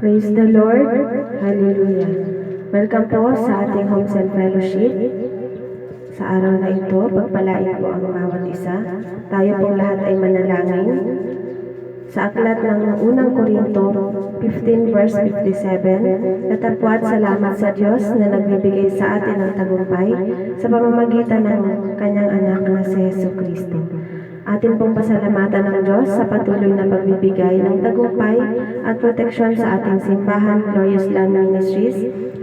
Praise the Lord. Hallelujah. Welcome po sa ating Home Cell Fellowship. Sa araw na ito, pagpalain po ang bawat isa. Tayo pong lahat ay manalangin. Sa aklat ng unang Korinto 15 verse 57, natapwat salamat sa Diyos na nagbibigay sa atin ng tagumpay sa pamamagitan ng kanyang anak na si Jesucristo. Atin pong pasalamatan ng Diyos sa patuloy na pagbibigay ng tagumpay at proteksyon sa ating simbahan, Glorious Land Ministries,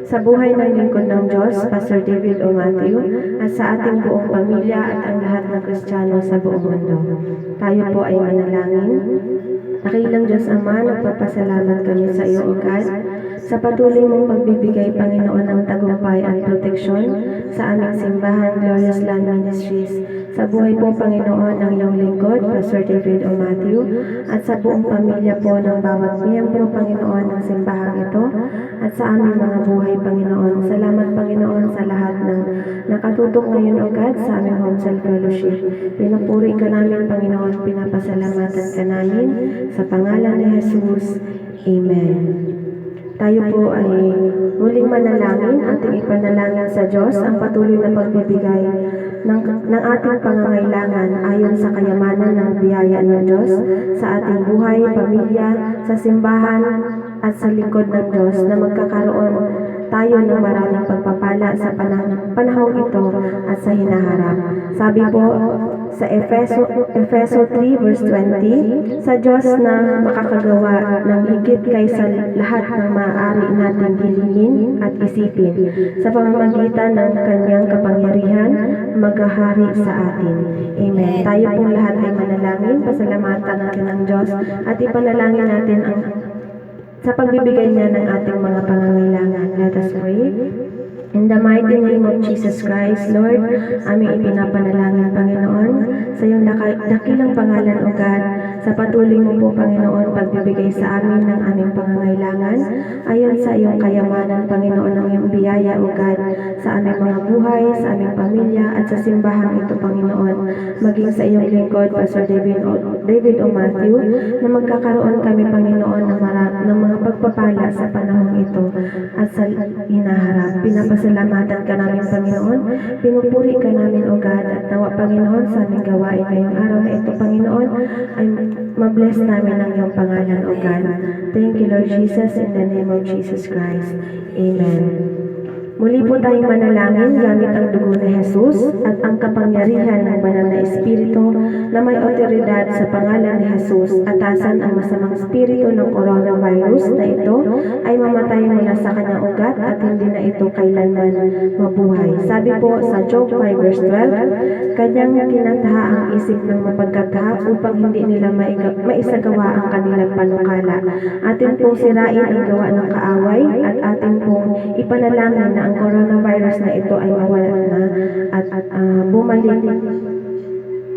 sa buhay ng lingkod ng Diyos, Pastor David O. Matthew, at sa ating buong pamilya at ang lahat ng Kristiyano sa buong mundo. Tayo po ay manalangin. Dakilang Diyos Ama, nagpapasalamat kami sa iyo, O God, sa patuloy mong pagbibigay, Panginoon, ng tagumpay at proteksyon sa aming simbahan, Glorious Land Ministries, sa buhay po, Panginoon, ng iyong lingkod, Pastor David O. Matthew, at sa buong pamilya po ng bawat miyembro, Panginoon, ng simbahan ito, at sa aming mga buhay, Panginoon. Salamat, Panginoon, sa lahat ng nakatutok ngayon, O God, sa aming Home Cell Fellowship. Pinupuri ka namin, Panginoon, pinapasalamatan ka namin, sa pangalan ni Jesus. Amen. Tayo po ay muling manalangin, ating ipanalangin sa Diyos ang patuloy na pagbibigay ng ating pangangailangan ayon sa kayamanan ng biyaya ng Diyos sa ating buhay, pamilya, sa simbahan at sa lingkod ng Diyos, na magkakaroon tayo ng maraming pagpapala sa panahong ito at sa hinaharap. Sabi po sa Efeso 3 verse 20, sa Diyos na makakagawa ng higit kaysa lahat ng maaari nating hilingin at isipin, sa pamamagitan ng kanyang kapangyarihan, maghahari sa atin. Amen. Tayo pong lahat ay manalangin, pasalamatan natin ang Diyos at ipanalangin natin ang sa pagbibigay niya ng ating mga pangangailangan. Let us pray. In the mighty name of Jesus Christ, Lord, aming ipinapanalangin, Panginoon, sa iyong dakilang pangalan, O God, sa patuloy mo po, Panginoon, pagbibigay sa amin ng aming pangangailangan, ayon sa iyong kayamanan, Panginoon, ng iyong biyaya, O God, sa aming mga buhay, sa aming pamilya, at sa simbahan ito, Panginoon, maging sa iyong lingkod, Pastor David O. Matthew, na magkakaroon kami, Panginoon, ng mga pagpapala sa panahong ito at sa hinaharap. Pinapasalamatan ka namin, Panginoon. Pinupuri ka namin, O God, at nawa, Panginoon, sa aming gawain ngayong araw na ito, Panginoon, ay mabless namin ang iyong pangalan, O God. Thank you, Lord Jesus, in the name of Jesus Christ. Amen. Muli po tayong manalangin gamit ang dugo ni Jesus at ang kapangyarihan ng banal na Espiritu na may otoridad sa pangalan ni Jesus. Atasan ang masamang espiritu ng coronavirus na ito ay mamatay mula sa kanyang ugat at hindi na ito kailanman mabuhay. Sabi po sa Job 5 verse 12, kanyang kinataha ang isip ng mapagkataha upang hindi nila maisagawa ang kanilang panukala. Atin pong sirain ang gawa ng kaaway at atin pong ipanalangin na ang coronavirus na ito ay mawala na at bumalik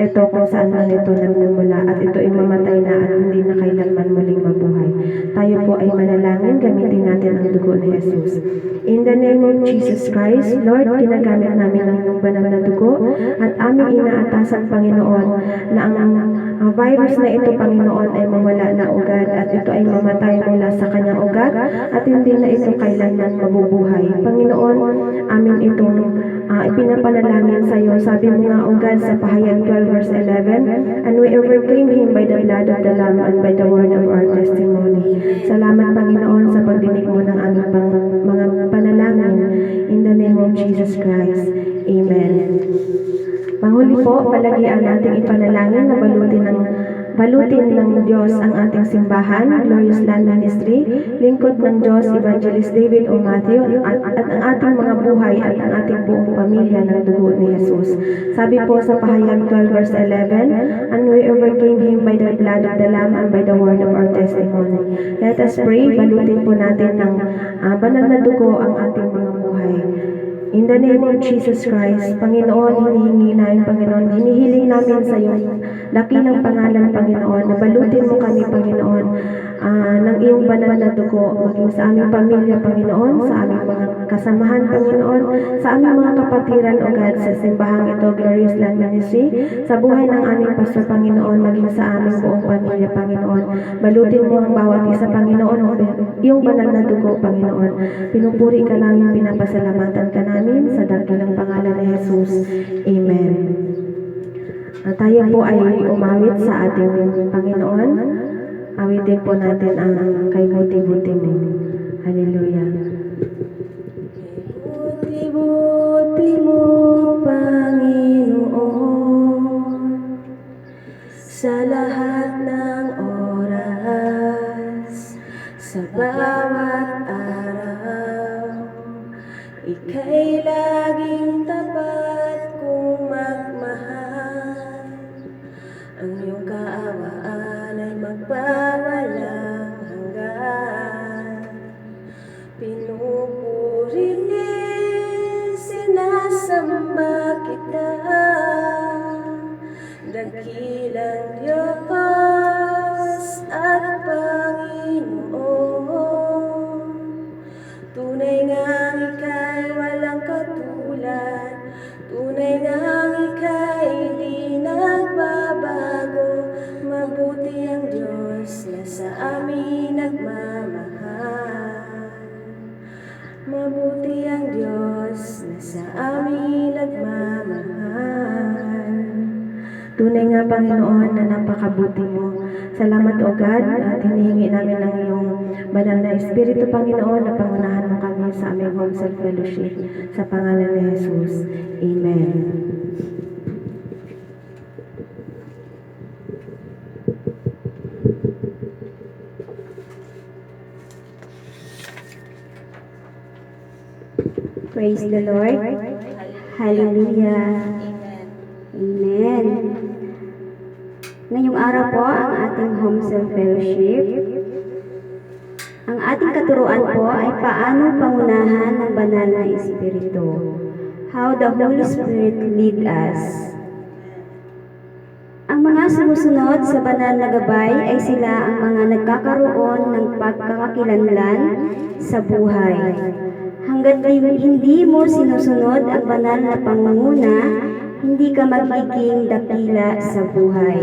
ito kung saan man ito nagmumula at ito ay mamatay na at hindi na kailanman muling mabuhay. Tayo po ay manalangin, gamitin natin ang dugo ni Jesus. In the name of Jesus Christ, Lord, ginagamit namin ang iyong banal na dugo at aming inaatasan, Panginoon, na ang virus na ito, Panginoon, ay mawala na ugad at ito ay mamatay mula sa kanyang ugat at hindi na ito kailanman mabubuhay. Panginoon, amin itong ipinapanalangin sa iyo. Sabi mo nga, ugad, sa Pahayag 12 verse 11, and we overcame him by the blood of the Lamb and by the word of our testimony. Salamat, Panginoon, sa pagdinig mo ng aming mga panalangin. In the name of Jesus Christ. Amen. Panghuli po, palagian nating ipanalangin na balutin ng Diyos ang ating simbahan, Glorious Land Ministry, lingkod ng Diyos, Evangelist David O. Matthew, at ang ating mga buhay at ang ating buong pamilya ng dugo ni Jesus. Sabi po sa Pahayag 12 verse 11, and we overcame him by the blood of the Lamb and by the word of our testimony. Let us pray, balutin po natin ng banal na dugo ang ating mga buhay. In the name of Jesus Christ, Panginoon, hinihingi namin, Panginoon, hinihiling namin sa iyo, dakilang pangalan, Panginoon, nabalutin mo kami, Panginoon, ng iyong banal na dugo, maging sa aming pamilya, Panginoon, sa aming mga kasamahan, Panginoon, sa aming mga kapatiran, O God, sa simbahang ito, Glorious Land Ministry, sa buhay ng aming pastor, Panginoon, maging sa aming buong pamilya, Panginoon. Balutin mo ang bawat isa, Panginoon, iyong banal na dugo, Panginoon. Pinupuri ka namin, pinapasalamatan ka namin sa dakilang pangalan ni Jesus. Amen. Tayo po ay umawit sa ating Panginoon. Awitin po natin ang kay buti-buti mo. Hallelujah. Kay buti-buti mo, Panginoon, sa lahat ng oras, sa bawat araw, ika'y laging tapat kung magmahal. Ang iyong kaawaan ay magpawalang hanggan. Pinupuri din, sinasamba kita, dakilang Diyos at Panginoon. Tunay ngang ika'y walang katulad, tunay ngang ika'y di nagbabago. Mabuti ang Diyos na sa amin nagmamahal. Mabuti ang Diyos na sa amin nagmamahal. Tunay nga, Panginoon, na napakabuti mo. Salamat, O God, at hinihingi namin ang iyong banal na Espiritu, Panginoon, na pangunahan mo kami sa aming Home Cell Fellowship. Sa pangalan ni Jesus. Amen. Praise the Lord. Hallelujah. Amen. Ngayong araw po ang ating Home Cell Fellowship. Ang ating katuruan po ay paano pangunahan ng banal na Espiritu. How the Holy Spirit lead us. Ang mga sumusunod sa banal na gabay ay sila ang mga nagkakaroon ng pagkakakilanlan sa buhay. Hanggat hindi mo sinusunod ang banal na pangunguna, hindi ka magiging dakila sa buhay.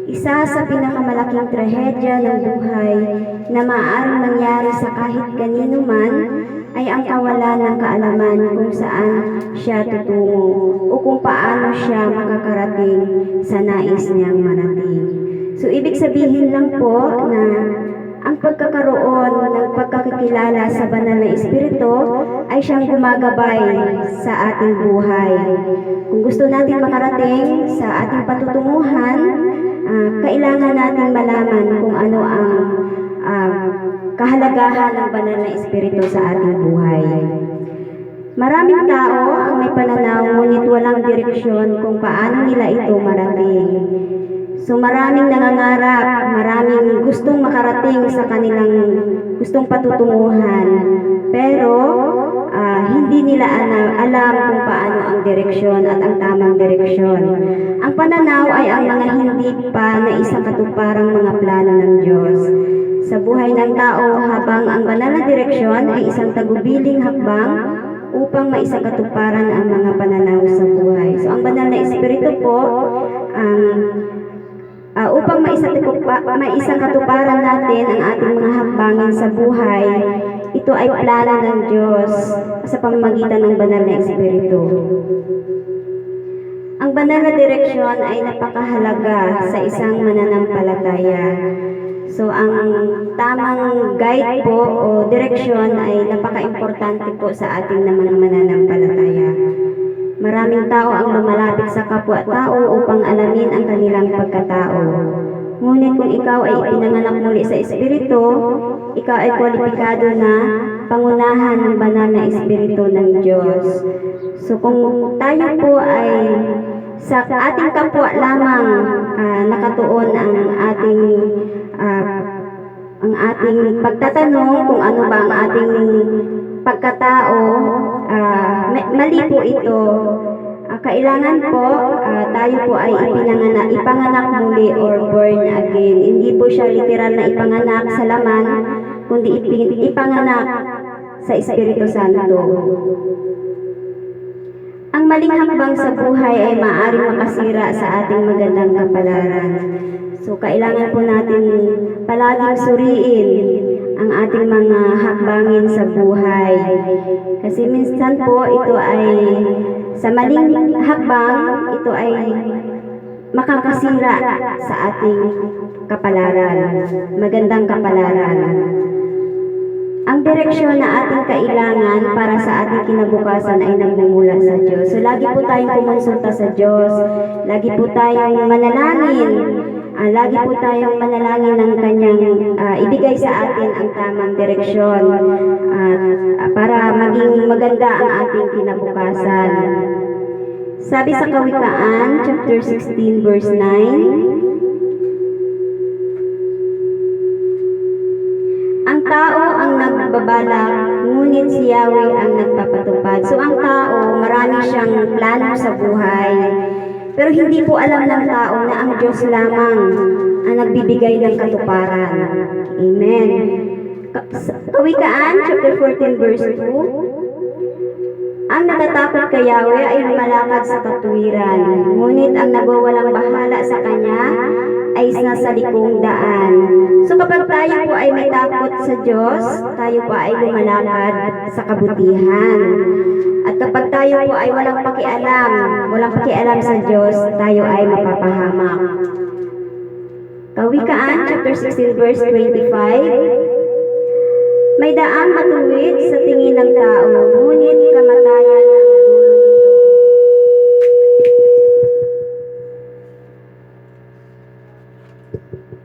Isa sa pinakamalaking trahedya ng buhay na maaaring mangyari sa kahit kanino man ay ang kawalan ng kaalaman kung saan siya tutungo o kung paano siya makakarating sa nais niyang marating. So, ibig sabihin lang po na ang pagkakaroon ng pagkakilala sa banal na Espiritu ay siyang gumagabay sa ating buhay. Kung gusto natin makarating sa ating patutunguhan, kailangan natin malaman kung ano ang kahalagahan ng banal na Espiritu sa ating buhay. Maraming tao ang may pananaw ngunit walang direksyon kung paano nila ito marating. So maraming nangangarap, maraming gustong makarating sa kanilang gustong patutunguhan, pero hindi nila alam kung paano ang direksyon at ang tamang direksyon. Ang pananaw ay ang mga hindi pa naisakatuparang mga plano ng Diyos. Sa buhay ng tao, habang ang banal na direksyon ay isang tagubiling hakbang upang maisakatuparan ang mga pananaw sa buhay. So ang banal na Espiritu po, upang maisakatuparan natin ang ating mga hakbangin sa buhay, ito ay plano ng Diyos sa pamamagitan ng banal na Espiritu. Ang banal na direksyon ay napakahalaga sa isang mananampalataya. So, ang tamang guide po o direksyon ay napaka-importante po sa ating mga mananampalataya. Maraming tao ang lumalapit sa kapwa-tao upang alamin ang kanilang pagkatao. Ngunit kung ikaw ay ipinanganak muli sa Espiritu, ikaw ay kwalipikado na pangunahan ng banal na Espiritu ng Diyos. So kung tayo po ay sa ating kapwa lamang nakatuon ang ating pagtatanong kung ano ba ang ating pagkatao, mali po ito. Kailangan po tayo po ay ipanganak muli or born again. Hindi po siya literal na ipanganak sa laman, kundi ipanganak sa Espiritu Santo. Ang maling hakbang sa buhay ay maaaring makasira sa ating magandang kapalaran. So, kailangan po natin palaging suriin ang ating mga hakbangin sa buhay. Kasi minsan po ito ay, sa maling hakbang, ito ay makakasira sa ating kapalaran, magandang kapalaran. Ang direksyon na ating kailangan para sa ating kinabukasan ay nagmumula sa Diyos. So, lagi po tayong kumonsulta sa Diyos. Lagi po tayong manalangin. Lagi po tayong manalangin ng Kanyang ibigay sa atin ang tamang direksyon para maging maganda ang ating kinabukasan. Sabi sa Kawikaan, chapter 16, verse 9, ang tao ang nagbabalak, ngunit si Yahweh ang nagpapatupad. So ang tao, marami siyang plano sa buhay. Pero hindi po alam ng tao na ang Diyos lamang ang nagbibigay ng katuparan. Amen. Kawikaan, chapter 14, verse 2, ang natatakot kay Yahweh ay lumalakad sa katuwiran, ngunit ang nagwawalang bahala sa Kanya ay nasa likong daan. So kapag tayo po ay may takot sa Diyos, tayo po ay lumalakad sa kabutihan. At kapag tayo po ay walang pakialam sa Diyos, tayo ay mapapahamak. Kawikaan, chapter 16, verse 25, may daang matuwid sa tingin ng tao, ngunit kamatayan ang dulo nito.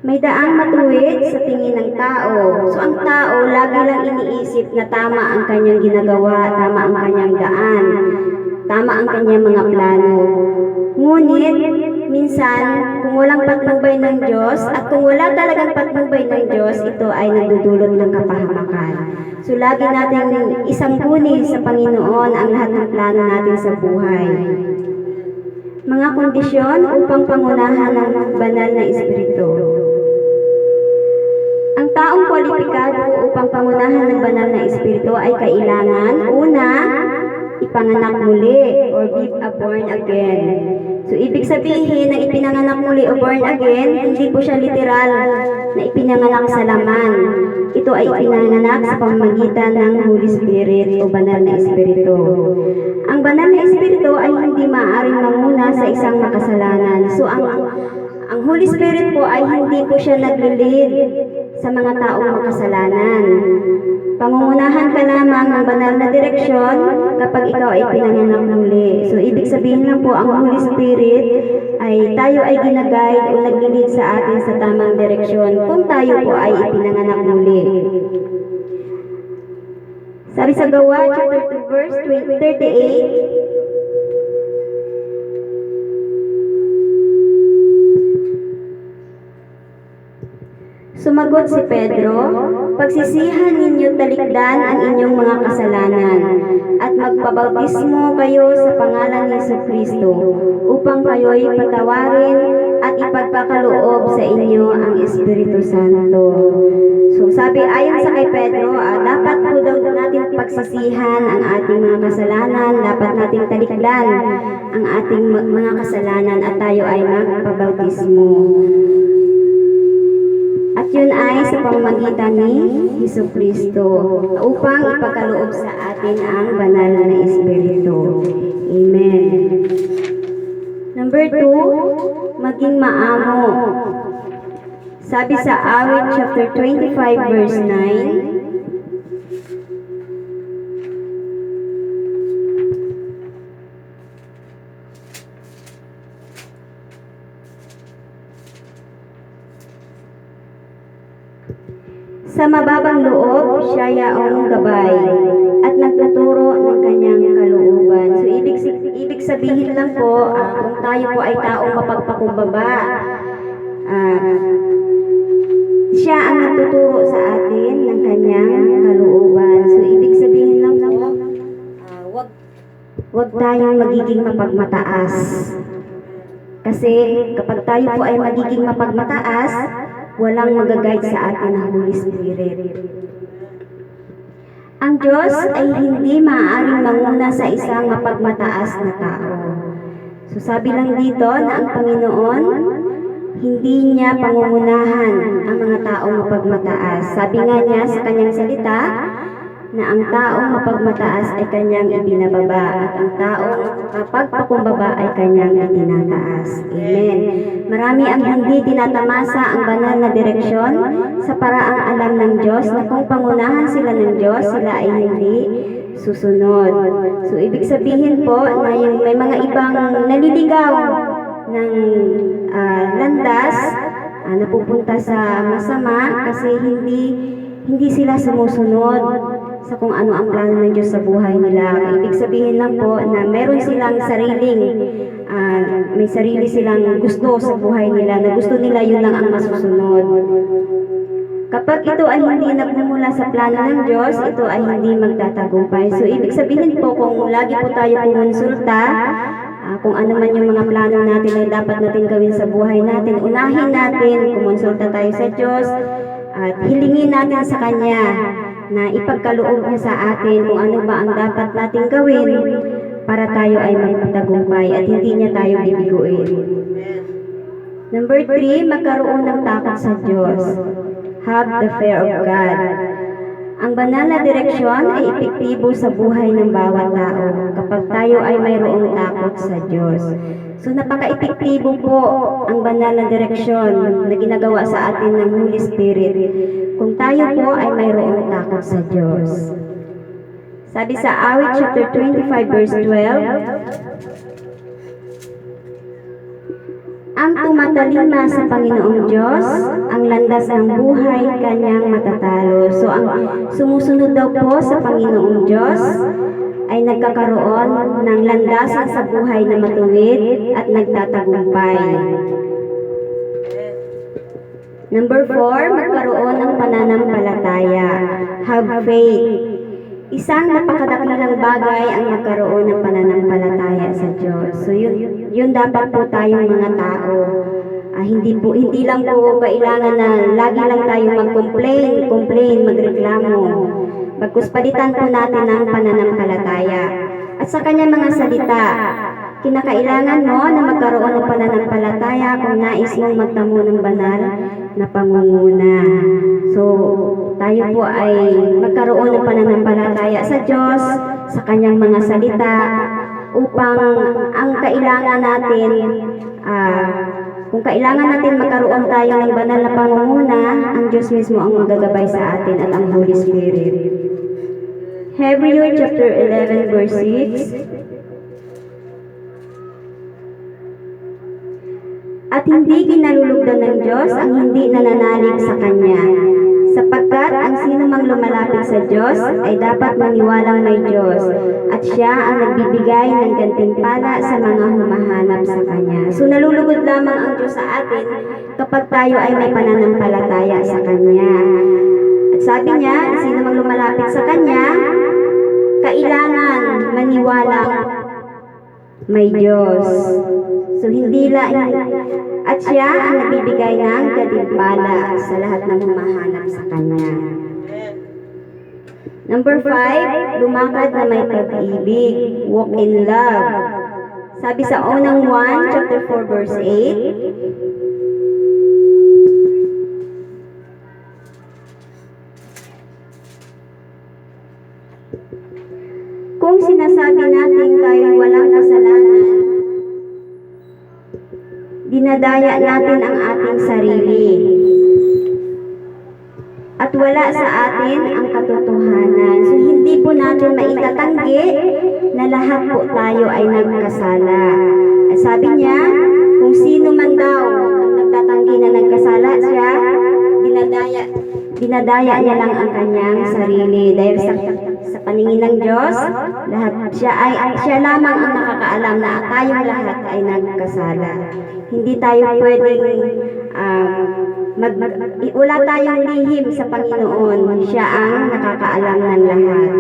May daang matuwid sa tingin ng tao. So ang tao lagi lang iniisip na tama ang kanyang ginagawa, tama ang kanyang daan, tama ang kanyang mga plano. Ngunit minsan, kung walang patnubay ng Diyos at kung wala talagang patnubay ng Diyos, ito ay nagdudulot ng kapahamakan. So lagi natin isangguni sa Panginoon ang lahat ng plano natin sa buhay. Mga kondisyon upang pangunahan ng banal na Espiritu. Ang taong kwalipikado upang pangunahan ng banal na Espiritu ay kailangan, una, ipanganak muli or be born again. So, ibig sabihin na ipinanganak muli o born again, hindi po siya literal na ipinanganak sa laman. Ito ay ipinanganak sa pamamagitan ng Holy Spirit o banal na Espiritu. Ang banal na Espiritu ay hindi maaaring manguna sa isang makasalanan. So, ang Holy Spirit po ay hindi po siya nag-lead sa mga taong makasalanan. Pangungunahan ka lamang ng banal na direksyon kapag ikaw ay pinanganak muli. So, ibig sabihin lang po, ang Holy Spirit ay tayo ay ginaguide o nag-lead sa atin sa tamang direksyon kung tayo po ay ipinanganak muli. Sabi sa Gawa, chapter 2, verse 38, sumagot si Pedro, pagsisihan ninyo talikdan ang inyong mga kasalanan at magpabautismo kayo sa pangalan ni Jesucristo upang kayo'y patawarin at ipagkakaloob sa inyo ang Espiritu Santo. So sabi ayon sa kay Pedro, dapat po daw natin pagsisihan ang ating mga kasalanan, dapat nating talikdan ang ating mga kasalanan at tayo ay magpabautismo. At yun ay sa pamamagitan ni Jesucristo upang ipagkaloob sa atin ang banal na Espiritu. Amen. Number 2, maging maamo. Sabi sa Awit chapter 25 verse 9, sa mababang loob, siya yaong gabay at nagtuturo ng kanyang kalooban. So, ibig sabihin lang po, kung tayo po ay taong mapagpakumbaba, siya ang nagtuturo sa atin ng kanyang kalooban. So, ibig sabihin lang huwag tayong magiging mapagmataas. Kasi kapag tayo po ay magiging mapagmataas, walang mag-guide sa atin ng Holy Spirit. Ang Diyos ay hindi maaaring manguna sa isang mapagmataas na tao. So sabi lang dito na ang Panginoon, hindi niya pangungunahan ang mga taong mapagmataas. Sabi nga niya sa kanyang salita, na ang taong mapagmataas ay kanyang ibinababa at ang taong kapagpakumbaba ay kanyang itinataas. Amen. Marami ang hindi tinatamasa ang banal na direksyon sa paraang alam ng Diyos na kung pangunahan sila ng Diyos, sila ay hindi susunod. So, ibig sabihin po na yung may mga ibang naliligaw ng landas, napupunta sa masama kasi hindi sila sumusunod sa kung ano ang plano ng Diyos sa buhay nila. Ibig sabihin lang po na meron silang may sarili silang gusto sa buhay nila, na gusto nila yun lang ang masusunod. Kapag ito ay hindi nagmumula sa plano ng Diyos, ito ay hindi magtatagumpay. So, ibig sabihin po kung lagi po tayo kumonsulta, kung ano man yung mga plano natin ay dapat natin gawin sa buhay natin, unahin natin, kumonsulta tayo sa Diyos, at hilingin natin sa Kanya na ipagkaloob niya sa atin kung ano ba ang dapat nating gawin para tayo ay magtagumpay at hindi niya tayo bibiguin. Number 3, magkaroon ng takot sa Diyos. Have the fear of God. Ang banal na direksyon ay epektibo sa buhay ng bawat tao kapag tayo ay mayroong takot sa Diyos. So napaka-epektibo po ang banal na direksyon na ginagawa sa atin ng Holy Spirit kung tayo po ay mayroong takot sa Diyos. Sabi sa Awit chapter 25 verse 12, ang tumatalima sa Panginoong Diyos, ang landas ng buhay kanyang matatalo. So ang sumusunod daw po sa Panginoong Diyos ay nagkakaroon ng landasan sa buhay na matuwid at nagtatagumpay. Number 4, magkaroon ng pananampalataya. Have faith. Isang napakadakilang bagay ang magkaroon ng pananampalataya sa Diyos. So yun dapat po tayong mga tao. Hindi lang po kailangan na lagi lang tayo mag-complain, magreklamo. Bagkus palitan po natin ang pananampalataya. At sa kanyang mga salita, kinakailangan mo na magkaroon ng pananampalataya kung nais mong magtamo ng banal na pangunguna. So, tayo po ay magkaroon ng pananampalataya sa Diyos, sa kanyang mga salita, upang ang kailangan natin, kung kailangan natin magkaroon tayo ng banal na pangunguna, ang Diyos mismo ang magagabay sa atin at ang Holy Spirit. Hebrews chapter 11 verse 6, at hindi kinalulugdan ng Diyos ang hindi nananalig sa Kanya, sapagkat ang sino mang lumalapit sa Diyos ay dapat maniwalang may Diyos, at Siya ang nagbibigay ng gantimpala sa mga humahanap sa Kanya. So nalulugod lamang ang Diyos sa atin kapag tayo ay may pananampalataya sa Kanya. At sabi niya, sino mang lumalapit sa Kanya, kailangan maniwalang may Diyos. So hindi lang, at Siya ang nagbibigay ng gantimpala sa lahat ng humahanap sa Kanya. Number 5, lumakad na may pag-ibig, walk in love. Sabi sa unang 1, chapter 4, verse 8, kung sinasabi natin tayo walang kasalanan, dinadaya natin ang ating sarili. At wala sa atin ang katotohanan. So hindi po natin maitatanggi na lahat po tayo ay nagkasala. At sabi niya, kung sino man daw ang nagtatanggi na nagkasala siya, dinadaya niya lang ang kanyang sarili. Dahil sa paningin ng Diyos, siya lamang ang nakakaalam na tayong lahat ay nagkasala. Hindi tayo pwedeng wala tayong lihim sa Panginoon. Siya ang nakakaalam ng lahat.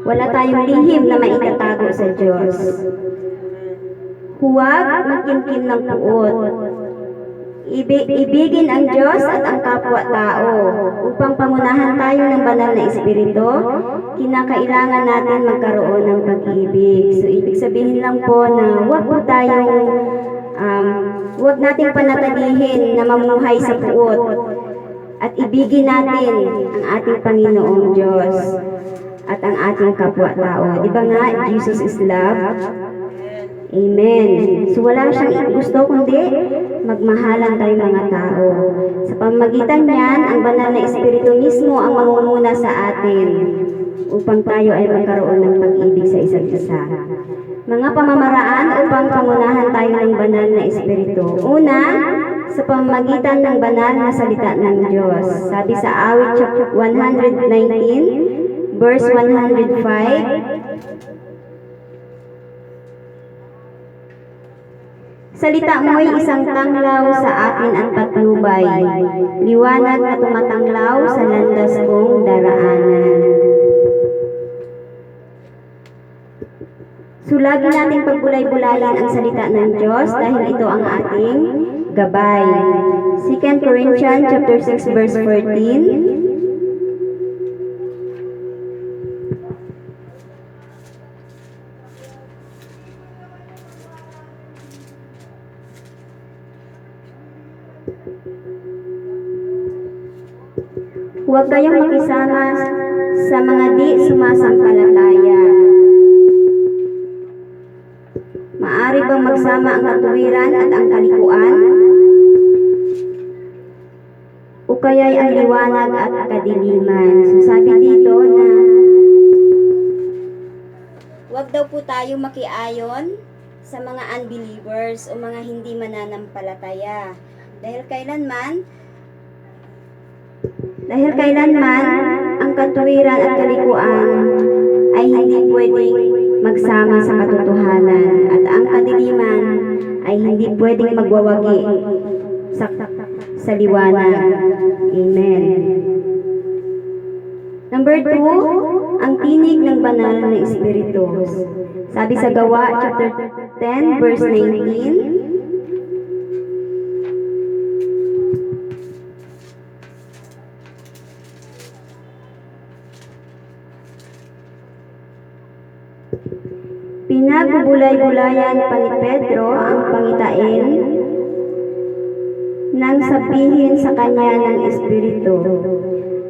Wala tayong lihim na maitatago sa Diyos. Huwag magkimkim ng puot. Ibigin ang Diyos at ang kapwa-tao. Upang pangunahan tayo ng banal na Espiritu, kinakailangan natin magkaroon ng pag-ibig. So, ibig sabihin lang po na huwag nating panatilihin na mamuhay sa puot at ibigin natin ang ating Panginoong Diyos at ang ating kapwa-tao. Di ba nga, Jesus is love? Amen. So wala siyang gusto kundi magmahalan tayong mga tao. Sa pamamagitan niyan, ang banal na Espiritu mismo ang mangunguna sa atin upang tayo ay magkaroon ng pag-ibig sa isa't isa. Mga pamamaraan upang pangunahan tayo ng banal na Espiritu. Una, sa pamamagitan ng banal na salita ng Diyos. Sabi sa awit chapter 119, verse 105, salita mo'y isang tanglaw sa akin ang patnubay, liwanag na tumatanglaw sa landas kong daraanan. So lagi nating pagbulay-bulayan ang salita ng Diyos dahil ito ang ating gabay. 2 Corinthians chapter 6 verse 14. Huwag kayong makisama sa mga di sumasampalataya. Maaari bang magsama ang katuwiran at ang kalikuan? O kaya'y ang liwanag at kadiliman? So sabi dito na huwag daw po tayo makiayon sa mga unbelievers o mga hindi mananampalataya. Dahil kailanman ang katuwiran at kalikuan ay hindi pwedeng magsama sa katotohanan at ang kadiliman ay hindi pwedeng magwawagi sa liwanag. Amen. Number 2, ang tinig ng banal na Espiritu. Sabi sa Gawa chapter 10 verse 19, pinagbubulay-bulayan pa ni Pedro ang pangitain nang sabihin sa kanya ng Espiritu,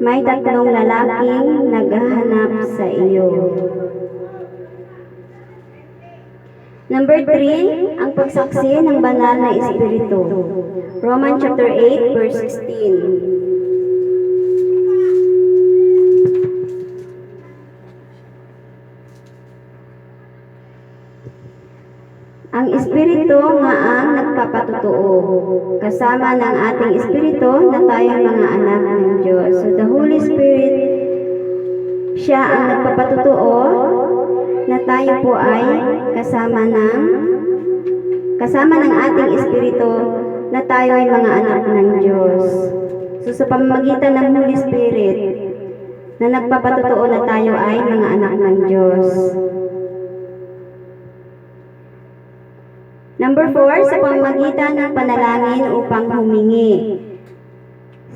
may tatlong lalaking naghahanap sa iyo. Number 3, ang pagsaksi ng banal na Espiritu. Romans chapter 8 verse 16. Ang Espiritu nga ang nagpapatotoo, kasama ng ating Espiritu na tayong mga anak ng Diyos. So the Holy Spirit, siya ang nagpapatotoo na tayo po ay kasama ng ating Espiritu na tayo ay mga anak ng Diyos. So sa pamamagitan ng Holy Spirit na nagpapatotoo na tayo ay mga anak ng Diyos. Number 4, sa pamamagitan ng panalangin upang humingi.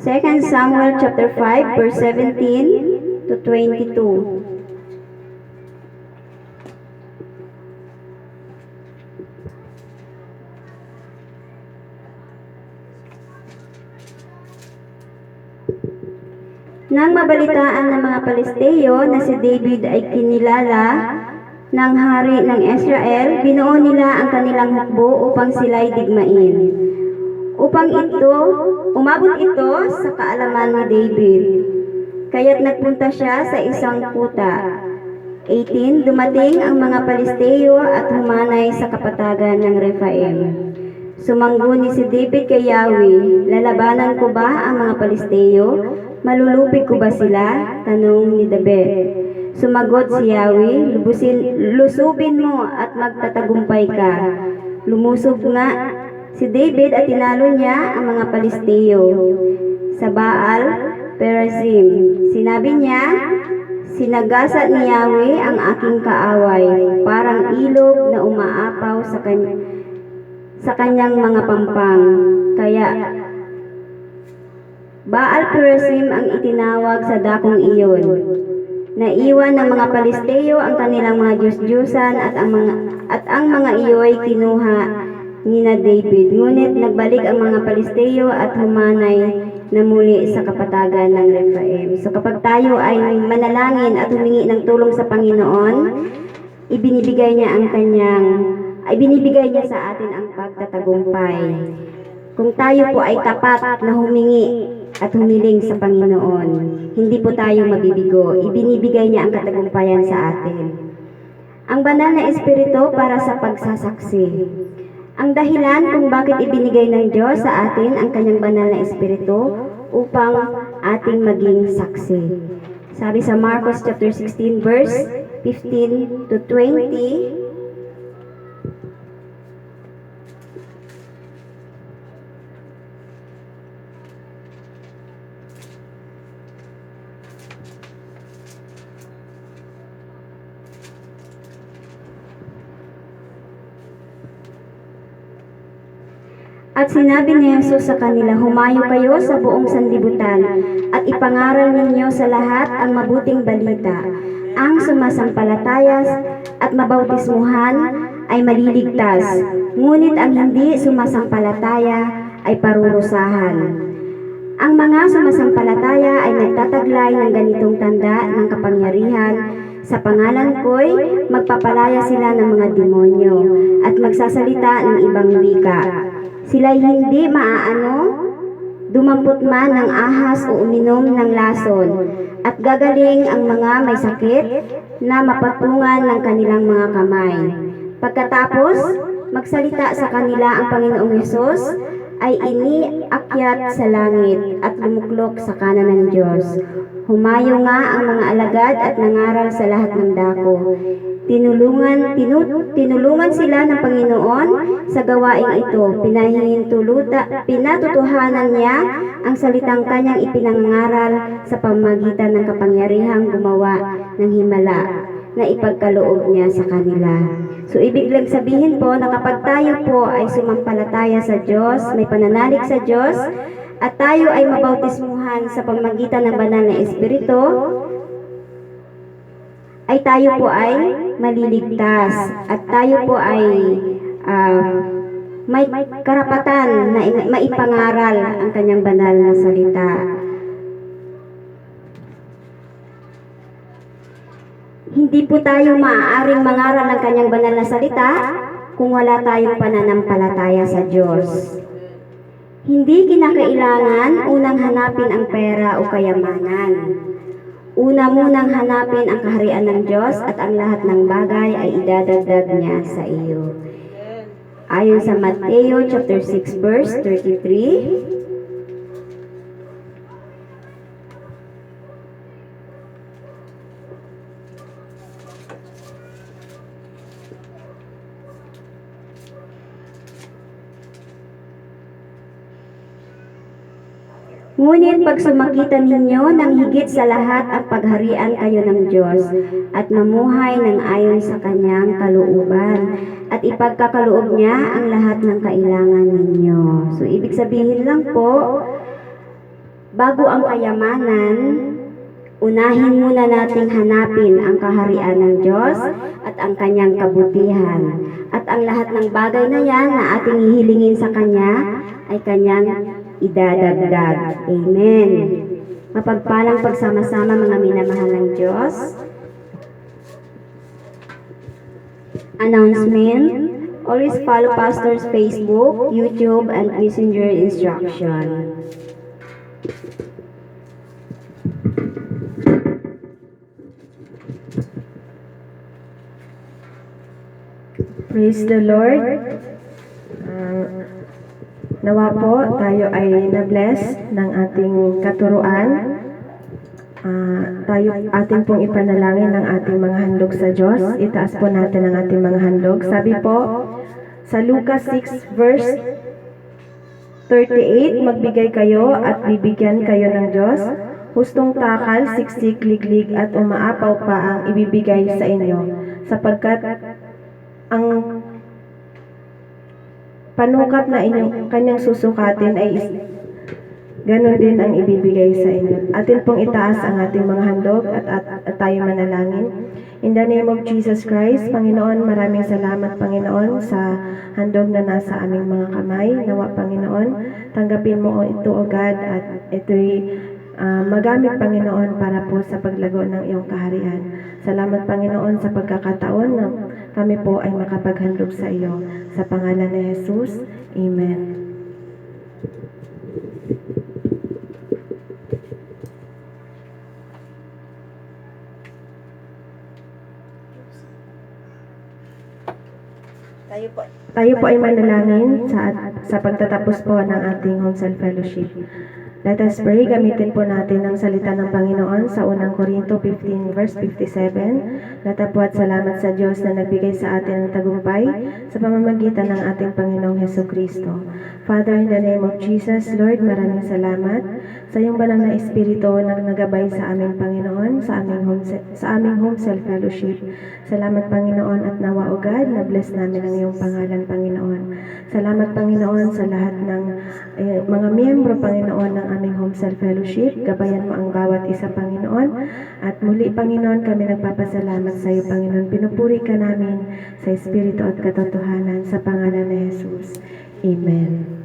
2 Samuel chapter 5 verse 17 to 22. Nang mabalitaan ng mga Palesteo na si David ay kinilala ng hari ng Israel, binuo nila ang kanilang hukbo upang sila'y digmain. Umabot ito sa kaalaman ni David. Kaya't nagpunta siya sa isang kuta. 18, dumating ang mga Palesteo at humanay sa kapatagan ng Rephaim. Sumangguni si David kay Yahweh, lalabanan ko ba ang mga Palesteo? Malulupig ko ba sila? Tanong ni David. Sumagot si Yahweh, lusubin mo at magtatagumpay ka. Lumusog nga si David at tinalo niya ang mga Palesteo sa Baal Perazim. Sinabi niya Sinagasa ni Yahweh ang aking kaaway, parang ilog na umaapaw sa kanyang mga pampang. Kaya Baal Perazim ang itinawag sa dakong iyon. Naiwan ng mga Palisteo ang kanilang mga Diyos-Diyosan at ang mga iyo'y kinuha ni na David. Ngunit nagbalik ang mga Palisteo at humanay na muli sa kapatagan ng Rephaim. So kapag tayo ay manalangin at humingi ng tulong sa Panginoon, ibinibigay niya sa atin ang pagtatagumpay. Kung tayo po ay tapat na humingi at humiling sa Panginoon, hindi po tayo mabibigo. Ibinibigay niya ang katagumpayan sa atin. Ang banal na espiritu para sa pagsasaksi. Ang dahilan kung bakit ibinigay ng Diyos sa atin ang kanyang banal na espiritu upang ating maging saksi. Sabi sa Marcos chapter 16 verse 15 to 20, At sinabi ni Jesus sa kanila, humayo kayo sa buong sanlibutan at ipangaral ninyo sa lahat ang mabuting balita. Ang sumasampalataya at mabautismuhan ay maliligtas, ngunit ang hindi sumasampalataya ay parurusahan. Ang mga sumasampalataya ay nagtataglay ng ganitong tanda ng kapangyarihan. Sa pangalan ko'y magpapalaya sila ng mga demonyo at magsasalita ng ibang wika. Sila'y hindi dumampot man ng ahas o uminom ng lason, at gagaling ang mga may sakit na mapatungan ng kanilang mga kamay. Pagkatapos magsalita sa kanila ang Panginoong Hesus, ay iniakyat sa langit at lumuklok sa kanan ng Diyos. Humayo nga ang mga alagad at nangaral sa lahat ng dako. Tinulungan sila ng Panginoon sa gawaing ito. Pinatutuhanan niya ang salitang kanyang ipinangaral sa pamamagitan ng kapangyarihang gumawa ng himala na ipagkaloob niya sa kanila. So ibig lang sabihin po na kapag tayo po ay sumampalataya sa Diyos, may pananalig sa Diyos, at tayo ay mabautismuhan sa pamamagitan ng banal na Espiritu, ay tayo po ay maliligtas at tayo po ay may karapatan na maipangaral ang kanyang banal na salita. Hindi po tayo maaaring mangaral ng kanyang banal na salita kung wala tayong pananampalataya sa Diyos. Hindi kinakailangan unang hanapin ang pera o kayamanan. Una munang hanapin ang kaharian ng Diyos at ang lahat ng bagay ay idadagdag niya sa iyo. Ayon sa Mateo chapter 6 verse 33, ngunit pag sumakita ninyo ng higit sa lahat ang pagharian kayo ng Diyos at mamuhay ng ayon sa kanyang kalooban at ipagkakaloob niya ang lahat ng kailangan ninyo. So ibig sabihin lang po, bago ang kayamanan, unahin muna nating hanapin ang kaharian ng Diyos at ang kanyang kabutihan. At ang lahat ng bagay na yan na ating hihilingin sa kanya ay kanyang idadagdag. Amen. Mapagpalang pagsama-sama mga minamahal ng Diyos. Announcement. Always follow Pastor's Facebook, YouTube, and Messenger instruction. Praise the Lord. Nawa po tayo ay na-bless ng ating katuruan. Ating pong ipanalangin ng ating mga handog sa Diyos. Itaas po natin ang ating mga handog. Sabi po sa Lucas 6 verse 38, magbigay kayo at bibigyan kayo ng Diyos. hustong takal, siksik, liglig at umaapaw pa ang ibibigay sa inyo, sapagkat ang panukat na inyong kanyang susukatin ay ganon din ang ibibigay sa inyo. Atin pong itaas ang ating mga handog at tayo manalangin. In the name of Jesus Christ, Panginoon, maraming salamat, Panginoon, sa handog na nasa aming mga kamay. Nawa, Panginoon, tanggapin mo ito, O God, at ito'y magamit, Panginoon, para po sa paglago ng iyong kaharian. Salamat, Panginoon, sa pagkakataon na kami po ay makapaghandog sa iyo. Sa pangalan ni Jesus, Amen. Tayo po ay manalangin sa pagtatapos po ng ating Home Cell Fellowship. Let us pray. Gamitin po natin ang salita ng Panginoon sa unang Korinto 15 verse 57. Natapwat salamat sa Diyos na nagbigay sa atin ng tagumpay sa pamamagitan ng ating Panginoong Hesus Kristo. Father, in the name of Jesus, Lord, maraming salamat sa iyong banal na Espiritu na nagabay sa aming Panginoon, sa aming Home Cell Fellowship. Salamat, Panginoon, at nawa, O God, na bless namin ang iyong pangalan, Panginoon. Salamat, Panginoon, sa lahat ng mga miyembro, Panginoon, ng aming Home Cell Fellowship. Gabayan mo ang bawat isa, Panginoon. At muli, Panginoon, kami nagpapasalamat sa iyo, Panginoon. Pinupuri ka namin sa Espiritu at katotohanan sa pangalan ni Jesus. Amen.